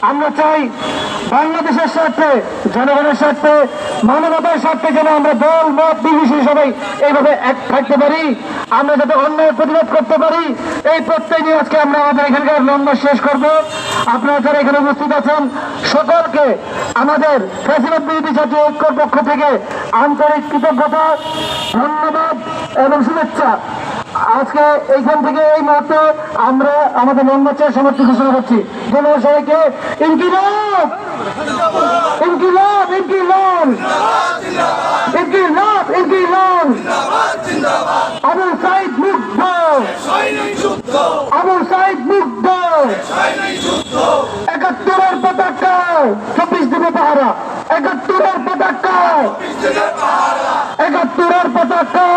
আমরা চাই বাংলাদেশের স্বার্থে, জনগণের স্বার্থে, মানবতার স্বার্থে যেন আমরা দল মত নির্বিশেষে সবাই এইভাবে এক থাকতে পারি, আমরা যাতে অন্যায় প্রতিরোধ করতে পারি, এই প্রত্যয় নিয়ে আজকে আমরা আমাদের এখানকার লন্ডন শেষ করব। আপনারা যারা এখানে উপস্থিত আছেন সকলকে আমাদের ফ্যাসিবাদ বিরোধী জাতীয় ঐক্যর পক্ষ থেকে আন্তরিক কৃতজ্ঞতা, ধন্যবাদ এবং শুভেচ্ছা। আজকে এইখান থেকে এই মুহূর্তে আমরা আমাদের লন্ডনের সমাপ্তি ঘোষণা করছি। ধন্যবাদ সবাইকে। ইনকিলাব ইনকিলাব ইনকিলাব ইনকিলাব ইনকিলাব। আবু সাইদ মুগ্ধ, আবু সাইদ মুগ্ধ। ৭১-এর পতাকা ২৪ দিনে পাহারা, ৭১-এর পতাকা ৭১-এর পতাকা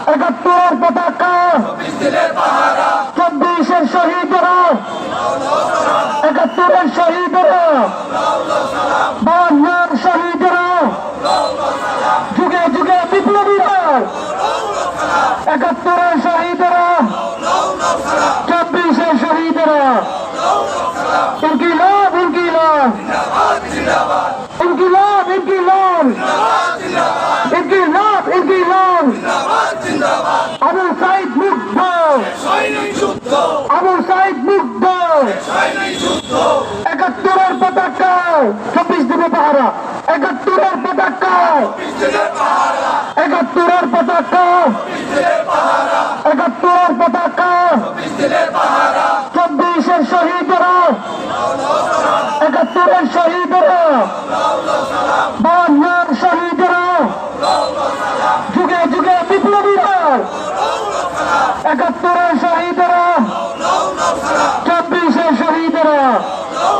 ৭১-এর পতাকা ২৪-এর শহীদরা, ৭১-এর শহীদরা, ৫২-এর শহীদরা, যুগে যুগে বিপ্লবীরা, ৭১-এর শহীদরা, ২৪-এর শহীদরা। ইনকিলাব ইনকিলাব ইনকিলাব ইনকিলাব ইনকিলাব ইনকিলাব। আবু সাইদ মুগ্ধ, আবু সাইদ মুগ্ধ। ৭১-এর পতাকা ২৪ দিনে পাহারা, ৭১-এর পতাকা ৭১-এর পতাকা ৭১-এর পতাকা ২৪-এর শহীদরা, ৭১-এর শহীদরা, ৫২-এর শহীদরা, যুগে যুগে বিপ্লবীরা, ৭১-এর শহীদরা।